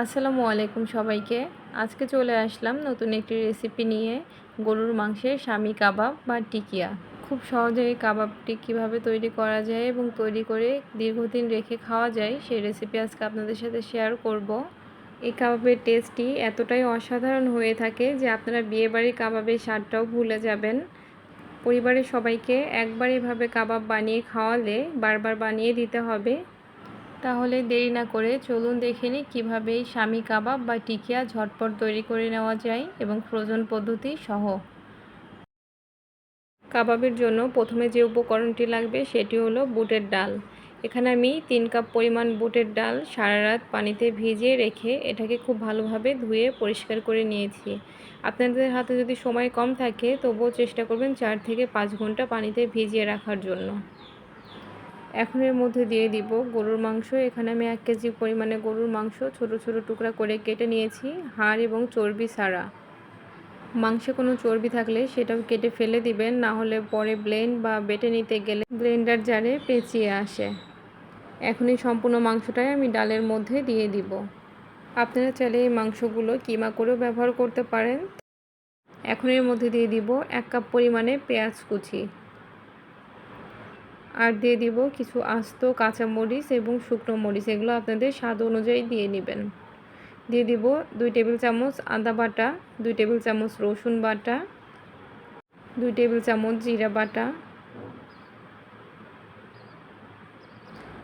আসসালামু আলাইকুম সবাইকে। আজকে চলে আসলাম নতুন একটি রেসিপি নিয়ে, গরুর মাংসের শামি কাবাব বা টিকিয়া। খুব সহজে এই কাবাবটি কীভাবে তৈরি করা যায় এবং তৈরি করে দীর্ঘদিন রেখে খাওয়া যায় সেই রেসিপি আজকে আপনাদের সাথে শেয়ার করব। এই কাবাবের টেস্টটি এতটাই অসাধারণ হয়ে থাকে যে আপনারা বিয়েবাড়ির কাবাবের স্বাদটাও ভুলে যাবেন। পরিবারের সবাইকে একবার এভাবে কাবাব বানিয়ে খাওয়ালে বারবার বানিয়ে দিতে হবে। তাহলে দেরি না করে চলুন দেখে নিই কীভাবে এই শামি কাবাব বা টিকিয়া ঝটপট তৈরি করে নেওয়া যায় এবং ফ্রোজেন পদ্ধতি সহ। কাবাবের জন্য প্রথমে যে উপকরণটি লাগবে সেটি হলো বুটের ডাল। এখানে আমি 3 কাপ পরিমাণ বুটের ডাল সারা রাত পানিতে ভিজিয়ে রেখে এটাকে খুব ভালোভাবে ধুয়ে পরিষ্কার করে নিয়েছি। আপনাদের হাতে যদি সময় কম থাকে তবুও চেষ্টা করবেন 4 থেকে 5 ঘন্টা পানিতে ভিজিয়ে রাখার জন্য। এখন এর মধ্যে দিয়ে দিব গরুর মাংস। এখানে আমি 1 কেজি পরিমাণে গরুর মাংস ছোট ছোট টুকরা করে কেটে নিয়েছি, হাড় এবং চর্বি ছাড়া। মাংসে কোনো চর্বি থাকলে সেটাও কেটে ফেলে দিবেন, না হলে পরে ব্লেন্ড বা বেটে নিতে গেলে ব্লেন্ডার জারে পেঁচিয়ে আসে। এখন এই সম্পূর্ণ মাংসটাই আমি ডালের মধ্যে দিয়ে দিব। আপনারা চাইলে এই মাংসগুলো কিমা করেও ব্যবহার করতে পারেন। এখন এর মধ্যে দিয়ে দিব 1 কাপ পরিমাণে পেঁয়াজ কুচি, আর দিয়ে দিব কিছু আস্ত কাঁচামরিচ এবং শুকনো মরিচ, এগুলো আপনাদের স্বাদ অনুযায়ী দিয়ে নেবেন। দিয়ে দিব 2 টেবিল চামচ আদা বাটা, 2 টেবিল চামচ রসুন বাটা, 2 টেবিল চামচ জিরা বাটা,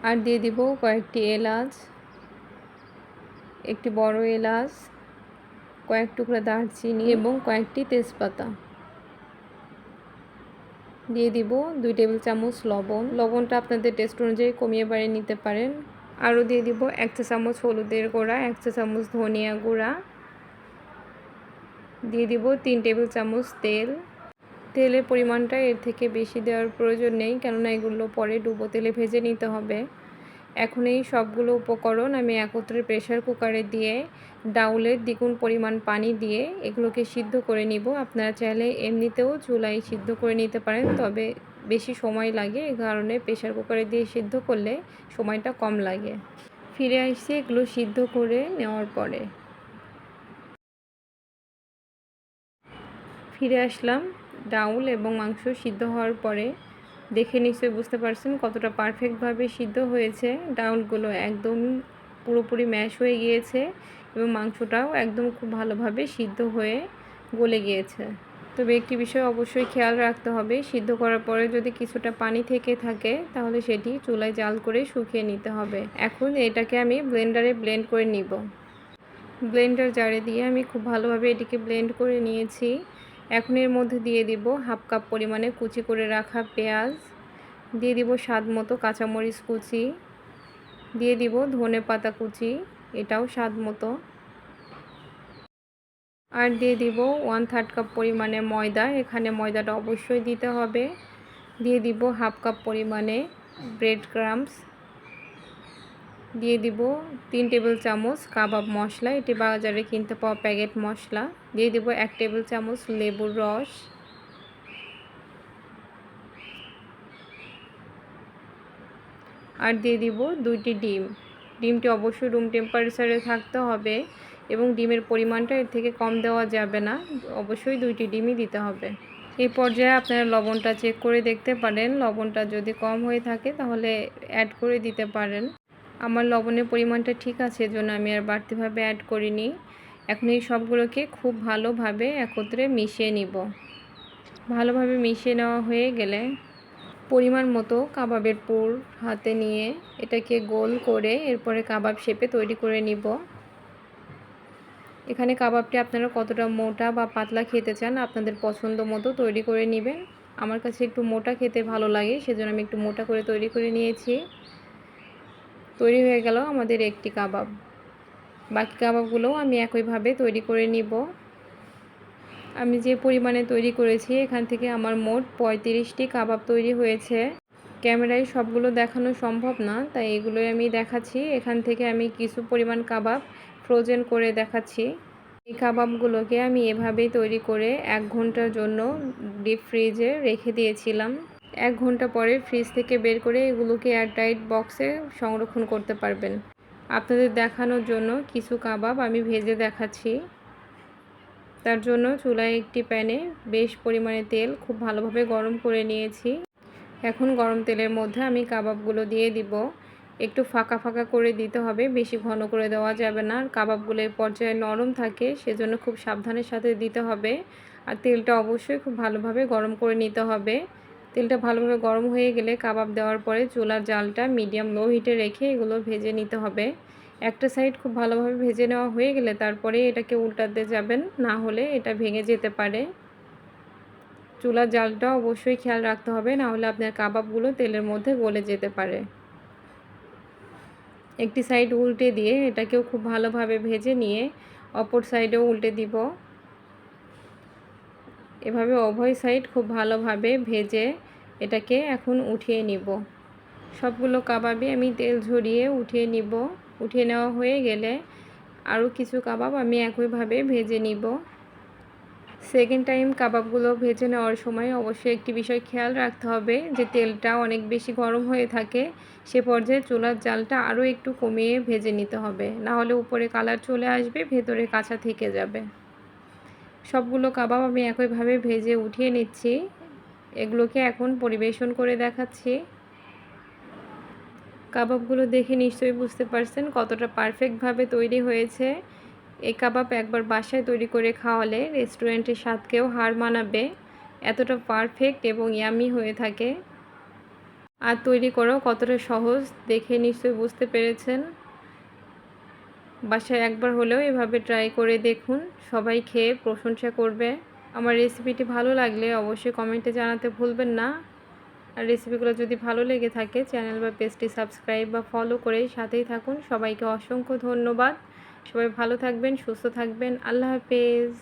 আর দিয়ে দিব কয়েকটি এলাচ, একটি বড় এলাচ, কয়েক টুকরা দারচিনি এবং কয়েকটি তেজপাতা। দিয়ে দিব 2 টেবিল চামচ লবণ। লবণটা আপনাদের টেস্ট অনুযায়ী কমিয়ে বাড়িয়ে নিতে পারেন। আরও দিয়ে দিব 1 চা চামচ হলুদের গুঁড়া, 1 চা চামচ ধনিয়া গুঁড়া, দিয়ে দিব 3 টেবিল চামচ তেল। তেলের পরিমাণটা এর থেকে বেশি দেওয়ার প্রয়োজন নেই, কেননা এগুলো পরে ডুবো তেলে ভেজে নিতে হবে। এখন এই সবগুলো উপকরণ আমি একত্রে প্রেসার কুকারে দিয়ে ডাউলের দ্বিগুণ পরিমাণ পানি দিয়ে এগুলোকে সিদ্ধ করে নিব। আপনারা চাইলে এমনিতেও চুলায় সিদ্ধ করে নিতে পারেন, তবে বেশি সময় লাগে, এই কারণে প্রেসার কুকারে দিয়ে সিদ্ধ করলে সময়টা কম লাগে। ফিরে আসছি এগুলো সিদ্ধ করে নেওয়ার পরে। ফিরে আসলাম ডাউল এবং মাংস সিদ্ধ হওয়ার পরে। দেখে নিশ্চয়ই বুঝতে পারছেন কতটা পারফেক্টভাবে সিদ্ধ হয়েছে। ডাউলগুলো একদম পুরোপুরি ম্যাশ হয়ে গিয়েছে এবং মাংসটাও একদম খুব ভালোভাবে সিদ্ধ হয়ে গলে গিয়েছে। তবে একটি বিষয় অবশ্যই খেয়াল রাখতে হবে, সিদ্ধ করার পরে যদি কিছুটা পানি থেকে থাকে তাহলে সেটি চুলায় জাল করে শুকিয়ে নিতে হবে। এখন এটাকে আমি ব্লেন্ডারে ব্লেন্ড করে নিব। ব্লেন্ডার জারে দিয়ে আমি খুব ভালোভাবে এটিকে ব্লেন্ড করে নিয়েছি। এখন এর মধ্যে দিয়ে দিব 1/2 কাপ পরিমাণে কুচি করে রাখা পেঁয়াজ, দিয়ে দিব স্বাদ মতো কাঁচামরিচ কুচি, দিয়ে দিব ধনেপাতা কুচি, এটাও স্বাদ মতো, আর দিয়ে দিব 1/3 কাপ পরিমাণে ময়দা। এখানে ময়দাটা অবশ্যই দিতে হবে। দিয়ে দিব 1/2 কাপ পরিমাণে ব্রেড ক্রাম্বস, দিয়ে দিব 3 টেবিল চামচ কাবাব মশলা, এটি বাজারে কিনতে পাওয়া প্যাকেট মশলা। দিয়ে দিব 1 টেবিল চামচ লেবুর রস, আর দিয়ে দিব 2টি ডিম। ডিমটি অবশ্যই রুম টেম্পারেচারে থাকতে হবে এবং ডিমের পরিমাণটা এর থেকে কম দেওয়া যাবে না, অবশ্যই 2টি ডিমই দিতে হবে। এই পর্যায়ে আপনারা লবণটা চেক করে দেখতে পারেন, লবণটা যদি কম হয়ে থাকে তাহলে অ্যাড করে দিতে পারেন। আমার লবণের পরিমাণটা ঠিক আছে, এজন্য আমি আর বাড়তিভাবে অ্যাড করিনি। এখন এই সবগুলোকে খুব ভালোভাবে একত্রে মিশিয়ে নিব। ভালোভাবে মিশিয়ে নেওয়া হয়ে গেলে পরিমাণ মতো কাবাবের পুর হাতে নিয়ে এটাকে গোল করে এরপরে কাবাব শেপে তৈরি করে নিব। এখানে কাবাবটি আপনারা কতটা মোটা বা পাতলা খেতে চান আপনাদের পছন্দ মতো তৈরি করে নেবেন। আমার কাছে একটু মোটা খেতে ভালো লাগে, সেজন্য আমি একটু মোটা করে তৈরি করে নিয়েছি। তৈরি হয়ে গেল আমাদের একটি কাবাব। বাকি কাবাবগুলোও আমি একইভাবে তৈরি করে নিব। আমি যে পরিমাণে তৈরি করেছি এখান থেকে আমার মোট 35টি কাবাব তৈরি হয়েছে। ক্যামেরায় সবগুলো দেখানো সম্ভব না, তাই এগুলোই আমি দেখাচ্ছি। এখান থেকে আমি কিছু পরিমাণ কাবাব ফ্রোজেন করে দেখাচ্ছি। এই কাবাবগুলোকে আমি এভাবেই তৈরি করে 1 ঘন্টার জন্য ডিপ ফ্রিজে রেখে দিয়েছিলাম। 1 ঘন্টা পরে ফ্রিজ থেকে বের করে এগুলোকে এয়ারটাইট বক্সে সংরক্ষণ করতে পারবেন। আপনাদের দেখানোর জন্য কিছু কাবাব আমি ভেজে দেখাচ্ছি। তার জন্য চুলায় একটি প্যানে বেশ পরিমাণে তেল খুব ভালোভাবে গরম করে নিয়েছি। এখন গরম তেলের মধ্যে আমি কাবাবগুলো দিয়ে দিব। একটু ফাঁকা ফাঁকা করে দিতে হবে, বেশি ঘন করে দেওয়া যাবে না। কাবাবগুলো এই পর্যায়ে নরম থাকে, সেজন্য খুব সাবধানের সাথে দিতে হবে। আর তেলটা অবশ্যই খুব ভালোভাবে গরম করে নিতে হবে। তেলটা ভালোভাবে গরম হয়ে গেলে কাবাব দেওয়ার পরে চুলার জালটা মিডিয়াম লো হিটে রেখে এগুলো ভেজে নিতে হবে। একটা সাইড খুব ভালোভাবে ভেজে নেওয়া হয়ে গেলে তারপরে এটাকে উল্টাতে যাবেন, না হলে এটা ভেঙে যেতে পারে। চুলার জালটা অবশ্যই খেয়াল রাখতে হবে, না হলে আপনার কাবাবগুলো তেলের মধ্যে গলে যেতে পারে। একটি সাইড উল্টে দিয়ে এটাকেও খুব ভালোভাবে ভেজে নিয়ে অপর সাইডেও উল্টে দিব। এভাবে উভয় সাইড খুব ভালোভাবে ভেজে এটাকে এখন উঠিয়ে নিব। সবগুলো কাবাবই আমি তেল ঝরিয়ে উঠিয়ে নিব। উঠিয়ে নেওয়া হয়ে গেলে আরও কিছু কাবাব আমি একইভাবে ভেজে নিব। সেকেন্ড টাইম কাবাবগুলো ভেজে নেওয়ার সময় অবশ্যই একটি বিষয় খেয়াল রাখতে হবে যে তেলটা অনেক বেশি গরম হয়ে থাকে, সে পর্যায়ে চুলার জালটা আরও একটু কমিয়ে ভেজে নিতে হবে, না হলে উপরে কালার চলে আসবে, ভেতরে কাঁচা থেকে যাবে। সবগুলো কাবাব আমি একইভাবে ভেজে উঠিয়ে নিচ্ছি। এগুলোকে এখন পরিবেশন করে দেখাচ্ছি। কাবাবগুলো দেখে নিশ্চয়ই বুঝতে পারছেন কতটা পারফেক্টভাবে তৈরি হয়েছে। এই কাবাব একবার বাসায় তৈরি করে খাওয়ালে রেস্টুরেন্টের স্বাদকেও হার মানাবে, এতটা পারফেক্ট এবং ইয়ামি হয়ে থাকে। আর তৈরি করাও কতটা সহজ দেখে নিশ্চয়ই বুঝতে পেরেছেন। বাসায় একবার হলেও এভাবে ট্রাই করে দেখুন, সবাই খেয়ে প্রশংসা করবে। আমার রেসিপিটি ভালো লাগলে অবশ্যই কমেন্টে জানাতে ভুলবেন না। আর রেসিপিগুলো যদি ভালো লেগে থাকে চ্যানেল বা পেজটি সাবস্ক্রাইব বা ফলো করে সাথেই থাকুন। সবাইকে অসংখ্য ধন্যবাদ। সবাই ভালো থাকবেন, সুস্থ থাকবেন। আল্লাহ হাফেজ।